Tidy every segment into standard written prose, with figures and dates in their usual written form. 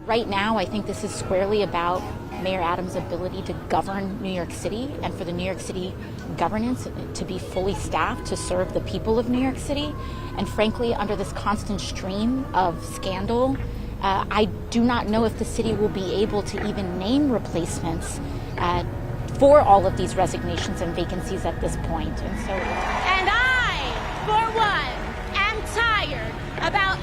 Right now, I think this is squarely about Mayor Adams' ability to govern New York City and for the New York City governance to be fully staffed to serve the people of New York City. And frankly, under this constant stream of scandal, I do not know if the city will be able to even name replacements for all of these resignations and vacancies at this point. And I, for one, am tired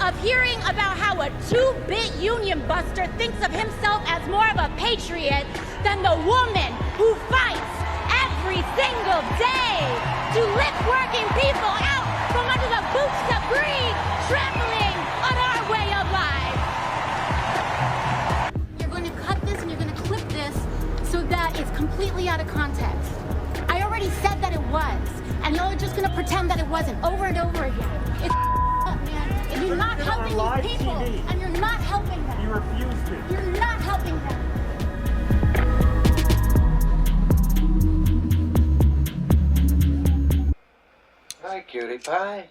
of hearing about how a two-bit union buster thinks of himself as more of a patriot than the woman who fights every single day to lift working people out from under the boots that breathe, trampling on our way of life. You're going to cut this and you're going to clip this so that it's completely out of context. I already said that it was, and y'all are just going to pretend that it wasn't over and over again. It's man. If you're not helping these people, and you're not helping them. You refuse to. You're not helping them. Hi, cutie pie.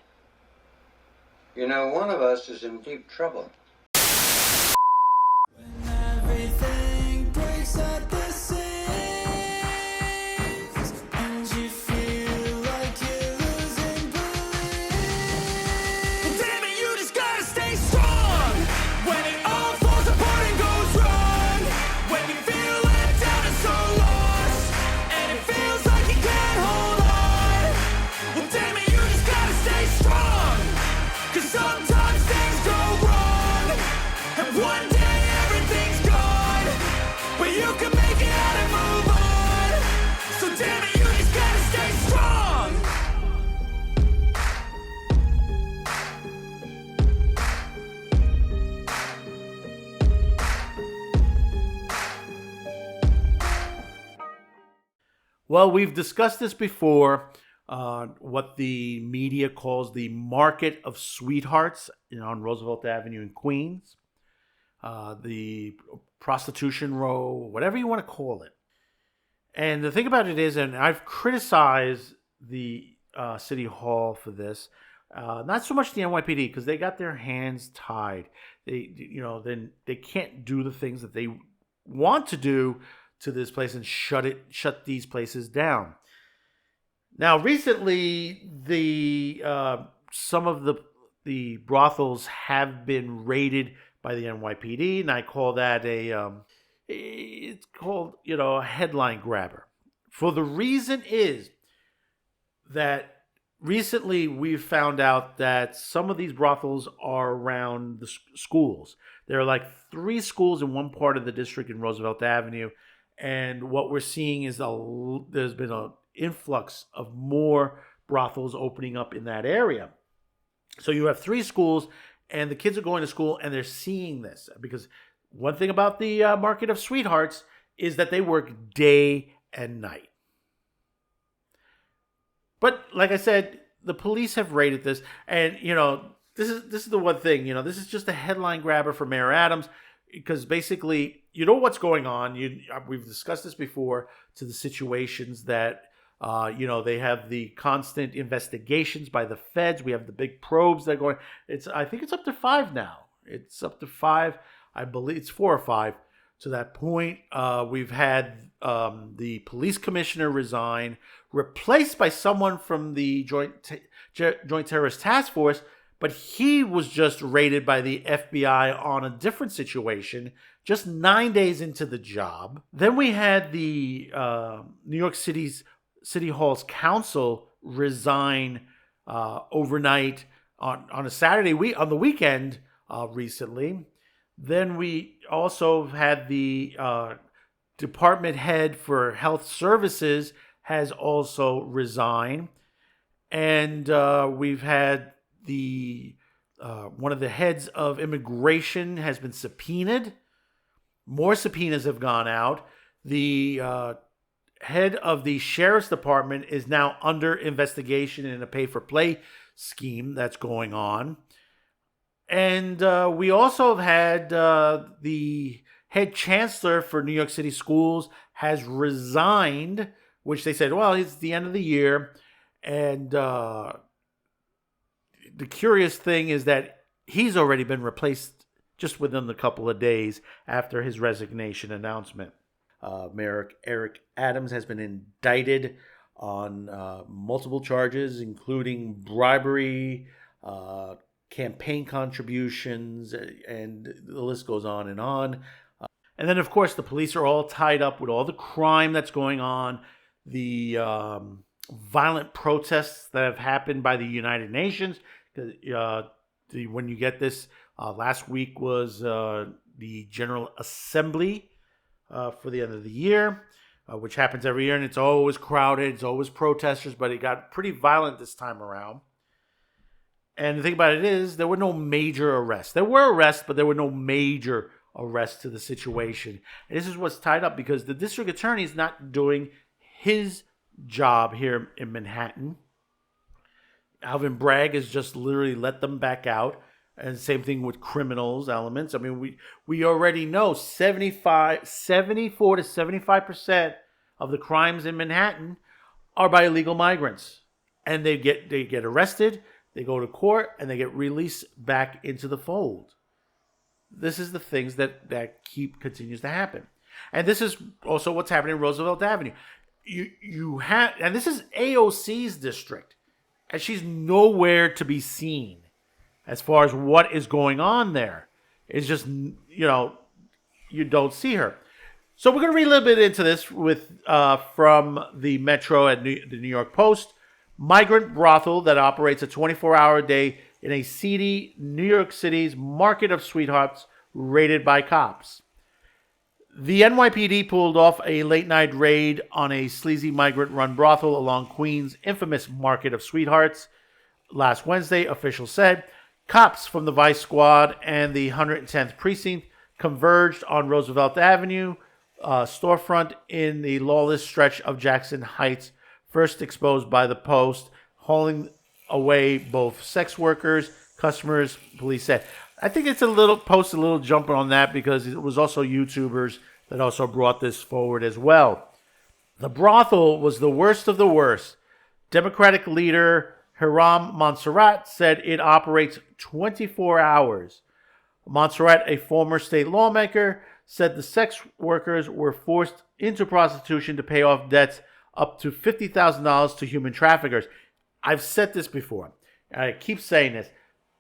You know, one of us is in deep trouble. When everything breaks at the seams and you feel like you're losing belief. Well, damn it, you just gotta stay strong when it all falls apart and goes wrong. When you feel let down and so lost, and it feels like you can't hold on. Well, damn it, you just gotta stay strong, 'cause sometimes things go wrong, and one day everything's gone, but you can make it out and move on. So damn it, you just gotta stay strong. Well, we've discussed this before, what the media calls the market of sweethearts, on Roosevelt Avenue in Queens, the prostitution row, whatever you want to call it. And the thing about it is, and I've criticized the City Hall for this, not so much the NYPD, because they got their hands tied. Then they can't do the things that they want to do to this place and shut these places down. Now, recently, some of the brothels have been raided by the NYPD, and I call that it's called a headline grabber. For the reason is that recently we've found out that some of these brothels are around the schools. There are like 3 schools in one part of the district in Roosevelt Avenue. And what we're seeing is there's been an influx of more brothels opening up in that area. So you have 3 schools, and the kids are going to school, and they're seeing this. Because one thing about the market of sweethearts is that they work day and night. But like I said, the police have raided this, and this is the one thing. This is just a headline grabber for Mayor Adams. Because basically, what's going on. We've discussed this before, to the situations that, they have the constant investigations by the feds. We have the big probes that are going. I think it's up to 5 now. It's up to 5. I believe it's 4 or 5 to that point. We've had the police commissioner resign, replaced by someone from the Joint Terrorist Task Force. But he was just raided by the FBI on a different situation, just 9 days into the job. Then we had the New York City Hall's council resign overnight on a Saturday on the weekend recently. Then we also had the department head for health services has also resigned, and we've had one of the heads of immigration has been subpoenaed. More subpoenas have gone out. The head of the sheriff's department is now under investigation in a pay-for-play scheme that's going on. And we also have had the head chancellor for New York City schools has resigned, which they said, well, it's the end of the year. And the curious thing is that he's already been replaced just within a couple of days after his resignation announcement. Mayor Eric Adams has been indicted on multiple charges, including bribery, campaign contributions, and the list goes on and on. And then, of course, the police are all tied up with all the crime that's going on, the violent protests that have happened by the United Nations. When you get this, last week was the General Assembly for the end of the year, which happens every year, and it's always crowded, it's always protesters, but it got pretty violent this time around. And the thing about it is, there were no major arrests. There were arrests, but there were no major arrests to the situation. And this is what's tied up, because the district attorney is not doing his job here in Manhattan. Alvin Bragg has just literally let them back out. And same thing with criminals elements. I mean, we already know 74 to 75% of the crimes in Manhattan are by illegal migrants. And they get arrested, they go to court, and they get released back into the fold. This is the things that continues to happen. And this is also what's happening in Roosevelt Avenue. You have, and this is AOC's district, and she's nowhere to be seen as far as what is going on there. It's just, you don't see her. So we're going to read a little bit into this with from the Metro at the New York Post. Migrant brothel that operates a 24-hour day in a seedy New York City's market of sweethearts raided by cops. The NYPD pulled off a late-night raid on a sleazy migrant-run brothel along Queens' infamous market of sweethearts last Wednesday, officials said. Cops from the Vice Squad and the 110th Precinct converged on Roosevelt Avenue storefront in the lawless stretch of Jackson Heights, first exposed by the Post, hauling away both sex workers, customers, police said. I think it's a little jumper on that, because it was also YouTubers that also brought this forward as well. The brothel was the worst of the worst. Democratic leader Hiram Montserrat said it operates 24 hours. Montserrat, a former state lawmaker, said the sex workers were forced into prostitution to pay off debts up to $50,000 to human traffickers. I've said this before. I keep saying this.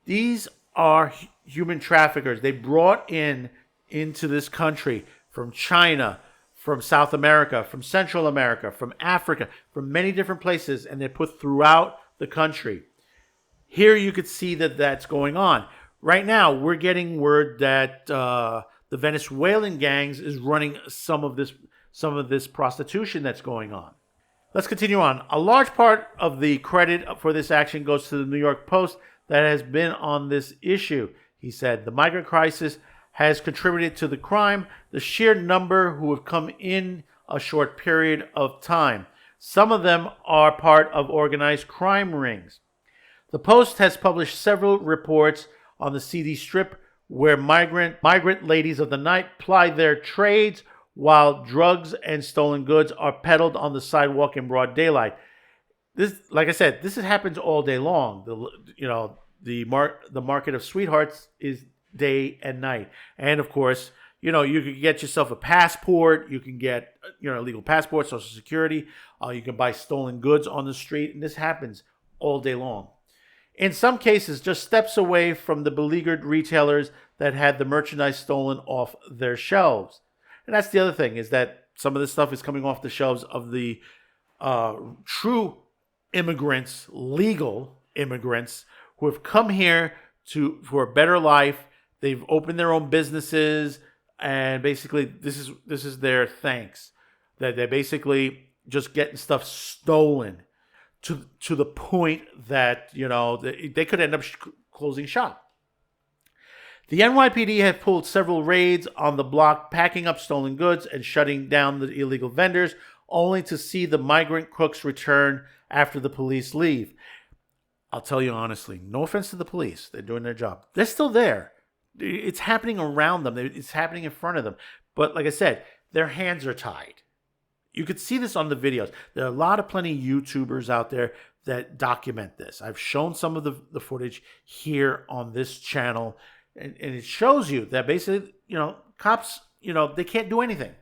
These are human traffickers. They brought into this country from China, from South America, from Central America, from Africa, from many different places, and they're put throughout the country. Here you could see that that's going on. Right now, we're getting word that the Venezuelan gangs is running some of this prostitution that's going on. Let's continue on. A large part of the credit for this action goes to the New York Post that has been on this issue. He said the migrant crisis has contributed to the crime, the sheer number who have come in a short period of time. Some of them are part of organized crime rings. The Post has published several reports on the seedy strip where migrant ladies of the night ply their trades while drugs and stolen goods are peddled on the sidewalk in broad daylight. This, like I said, this happens all day long. The market of sweethearts is day and night. And of course, you can get yourself a passport. You can get, a legal passport, Social Security. You can buy stolen goods on the street. And this happens all day long. In some cases, just steps away from the beleaguered retailers that had the merchandise stolen off their shelves. And that's the other thing, is that some of this stuff is coming off the shelves of the true immigrants, legal immigrants, who have come here for a better life. They've opened their own businesses, and basically this is their thanks. That they're basically just getting stuff stolen to the point that they could end up closing shop. The NYPD have pulled several raids on the block, packing up stolen goods and shutting down the illegal vendors, only to see the migrant crooks return after the police leave. I'll tell you honestly, no offense to the police, they're doing their job. They're still there. It's happening around them. It's happening in front of them. But like I said, their hands are tied. You could see this on the videos. There are plenty of YouTubers out there that document this. I've shown some of the footage here on this channel. And it shows you that basically, cops, they can't do anything.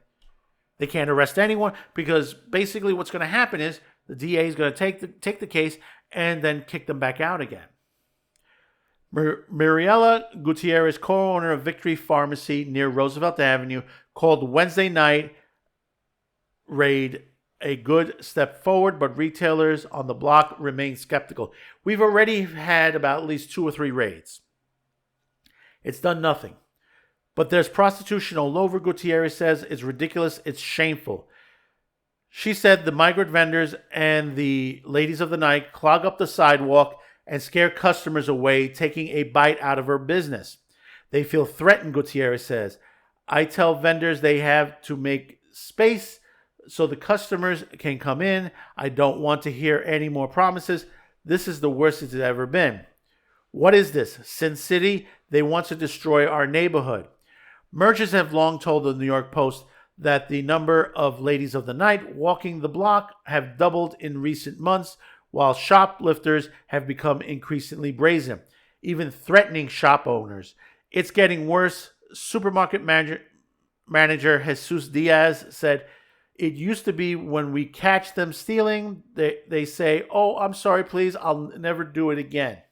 They can't arrest anyone because basically what's going to happen is the DA is going to take the case and then kick them back out again. Mariela Gutierrez, co-owner of Victory Pharmacy near Roosevelt Avenue, called Wednesday night raid a good step forward, but retailers on the block remain skeptical. We've already had about at least 2 or 3 raids. It's done nothing. But there's prostitution all over, Gutierrez says. It's ridiculous. It's shameful. She said the migrant vendors and the ladies of the night clog up the sidewalk and scare customers away, taking a bite out of her business. They feel threatened, Gutierrez says. I tell vendors they have to make space so the customers can come in. I don't want to hear any more promises. This is the worst it's ever been. What is this? Sin City? They want to destroy our neighborhood. Merchants have long told the New York Post that the number of ladies of the night walking the block have doubled in recent months, while shoplifters have become increasingly brazen, even threatening shop owners. It's getting worse. Supermarket manager Jesus Diaz said, it used to be when we catch them stealing, they say, oh, I'm sorry, please, I'll never do it again.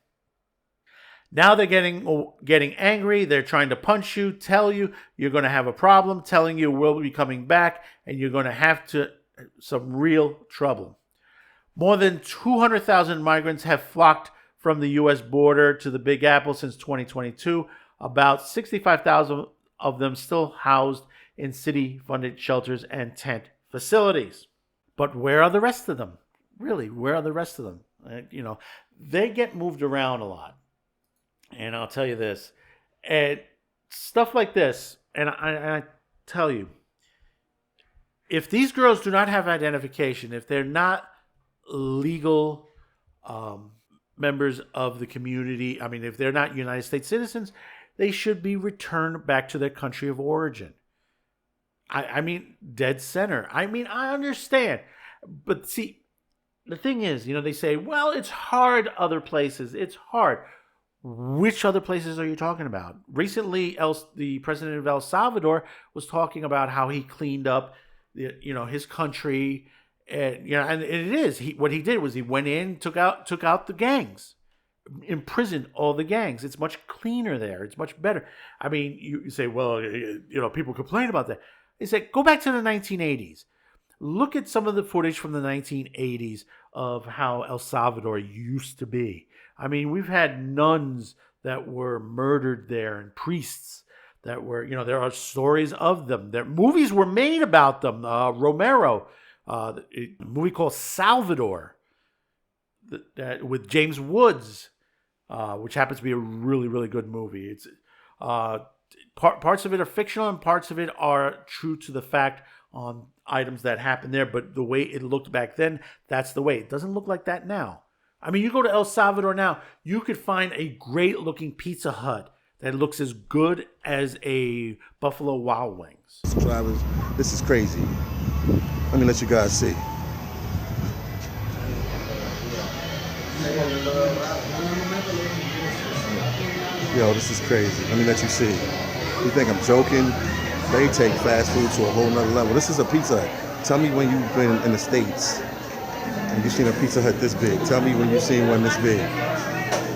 Now they're getting angry. They're trying to punch you, tell you you're going to have a problem, telling you we'll be coming back, and you're going to have some real trouble. More than 200,000 migrants have flocked from the U.S. border to the Big Apple since 2022. About 65,000 of them still housed in city-funded shelters and tent facilities. But where are the rest of them? Really, where are the rest of them? They get moved around a lot. And I'll tell you this, and stuff like this, and I tell you, if these girls do not have identification, if they're not legal members of the community, if they're not United States citizens, they should be returned back to their country of origin. I mean, dead center. I understand. But see, the thing is, they say, well, it's hard other places. It's hard. Which other places are you talking about? Recently, the president of El Salvador was talking about how he cleaned up, his country, and it is what he did was he went in, took out the gangs, imprisoned all the gangs. It's much cleaner there. It's much better. You say, well, people complain about that. They say, go back to the 1980s. Look at some of the footage from the 1980s of how El Salvador used to be. We've had nuns that were murdered there and priests that were, there are stories of them. Movies were made about them. Romero, a movie called Salvador with James Woods, which happens to be a really, really good movie. It's parts of it are fictional and parts of it are true to the fact on items that happened there. But the way it looked back then, that's the way. It doesn't look like that now. You go to El Salvador now, you could find a great-looking Pizza Hut that looks as good as a Buffalo Wild Wings. Drivers, this is crazy. Let me let you guys see. Yo, this is crazy. Let me let you see. You think I'm joking? They take fast food to a whole nother level. This is a Pizza Hut. Tell me when you've been in the States and you've seen a Pizza Hut this big. Tell me when you've seen one this big.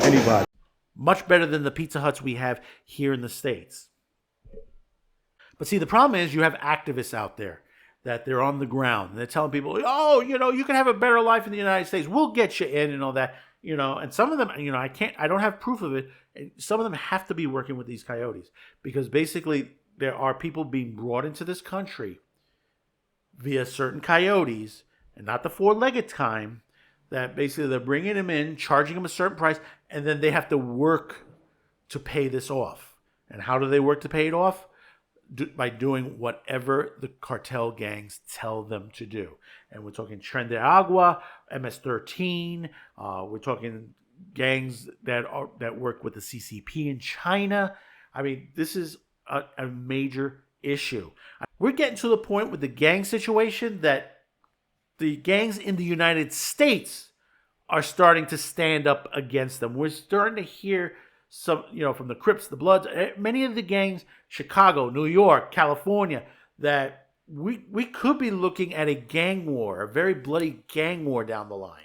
Anybody. Much better than the Pizza Huts we have here in the States. But see, the problem is you have activists out there that they're on the ground. And they're telling people, oh, you can have a better life in the United States. We'll get you in and all that. And some of them, I don't have proof of it. Some of them have to be working with these coyotes because basically there are people being brought into this country via certain coyotes and not the four-legged kind that basically they're bringing them in, charging them a certain price, and then they have to work to pay this off. And how do they work to pay it off? By doing whatever the cartel gangs tell them to do. And we're talking Tren de Agua, MS-13. We're talking gangs that work with the CCP in China. This is a major issue. We're getting to the point with the gang situation that the gangs in the United States are starting to stand up against them. We're starting to hear some, from the Crips, the Bloods, many of the gangs, Chicago, New York, California, that we could be looking at a gang war, a very bloody gang war down the line.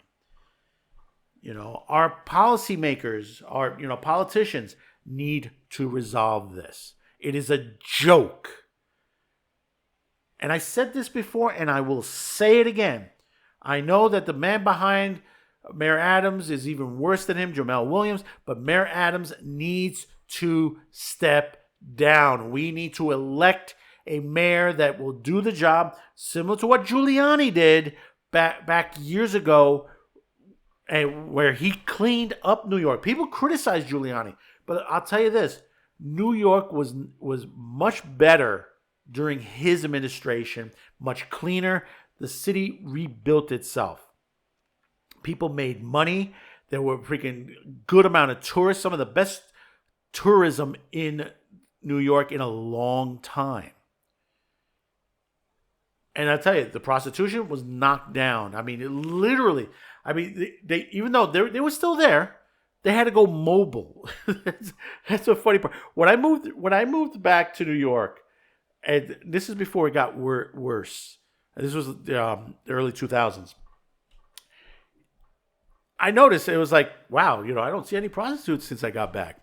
Our policymakers, our politicians need to resolve this. It is a joke. And I said this before, and I will say it again. I know that the man behind Mayor Adams is even worse than him, Jamel Williams, but Mayor Adams needs to step down. We need to elect a mayor that will do the job, similar to what Giuliani did back years ago, and where he cleaned up New York. People criticize Giuliani, but I'll tell you this: New York was much better during his administration, much cleaner. The city rebuilt itself. People made money. There were freaking good amount of tourists, some of the best tourism in New York in a long time. And I tell you, the prostitution was knocked down. I mean, they even though they were still there, they had to go mobile. That's the funny part. When I moved back to New York, and this is before it got worse. This was the early 2000s. I noticed it was like, wow, I don't see any prostitutes since I got back.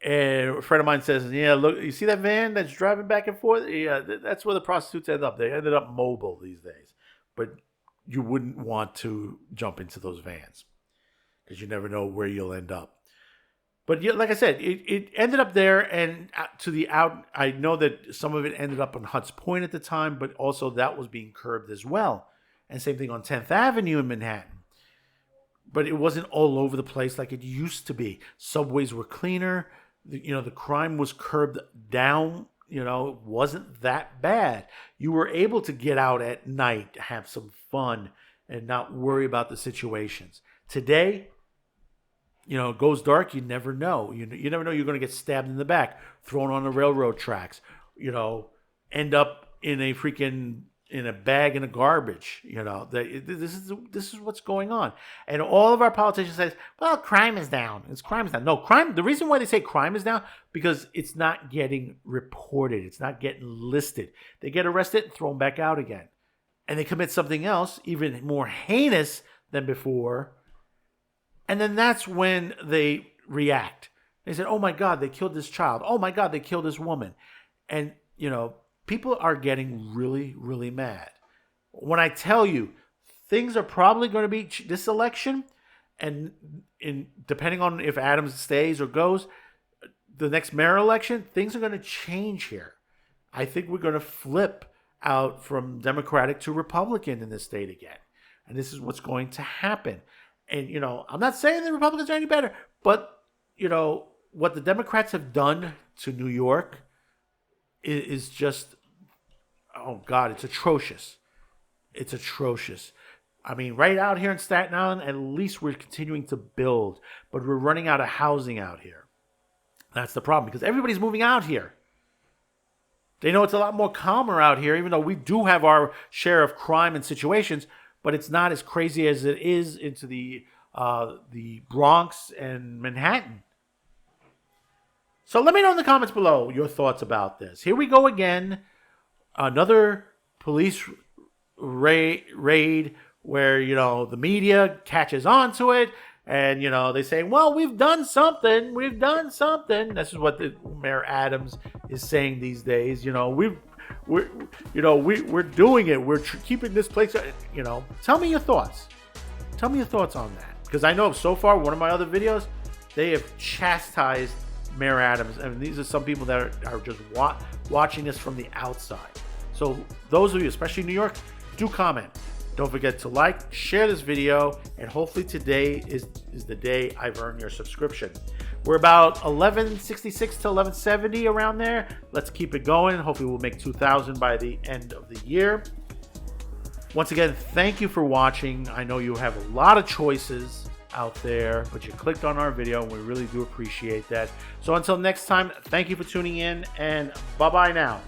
And a friend of mine says, yeah, look, you see that van that's driving back and forth? Yeah, that's where the prostitutes end up. They ended up mobile these days. But you wouldn't want to jump into those vans because you never know where you'll end up. But like I said, it ended up there and I know that some of it ended up on Hutts Point at the time, but also that was being curbed as well. And same thing on 10th Avenue in Manhattan. But it wasn't all over the place like it used to be. Subways were cleaner. The crime was curbed down. It wasn't that bad. You were able to get out at night, have some fun, and not worry about the situations. Today, it goes dark. You never know. You never know you're going to get stabbed in the back, thrown on the railroad tracks. End up in a bag in a garbage. This is what's going on. And all of our politicians say, well, crime is down. Crime is down. No, crime. The reason why they say crime is down, because it's not getting reported. It's not getting listed. They get arrested and thrown back out again. And they commit something else, even more heinous than before. And then that's when they react. They said, oh my God, they killed this child. Oh my God, they killed this woman. And, people are getting really, really mad. When I tell you, things are probably going to be this election, and depending on if Adams stays or goes, the next mayor election, things are going to change here. I think we're going to flip out from Democratic to Republican in this state again. And this is what's going to happen. And, I'm not saying the Republicans are any better, but, what the Democrats have done to New York is just, oh God, it's atrocious. It's atrocious. I mean, right out here in Staten Island, at least we're continuing to build, but we're running out of housing out here. That's the problem, because everybody's moving out here. They know it's a lot more calmer out here, even though we do have our share of crime and situations, but it's not as crazy as it is into the Bronx and Manhattan. So let me know in the comments below your thoughts about this. Here we go again. Another police raid where, the media catches on to it. And, they say, well, we've done something. We've done something. This is what the Mayor Adams is saying these days. We're doing it. We're keeping this place. Tell me your thoughts. Tell me your thoughts on that. Because I know so far, one of my other videos, they have chastised Mayor Adams. I mean, these are some people that are just watching this from the outside. So those of you, especially New York, do comment. Don't forget to like, share this video, and hopefully today is the day I've earned your subscription. We're about 1166 to 1170 around there. Let's keep it going. Hopefully we'll make 2,000 by the end of the year. Once again, thank you for watching. I know you have a lot of choices out there, but you clicked on our video, and we really do appreciate that. So until next time, thank you for tuning in, and bye-bye now.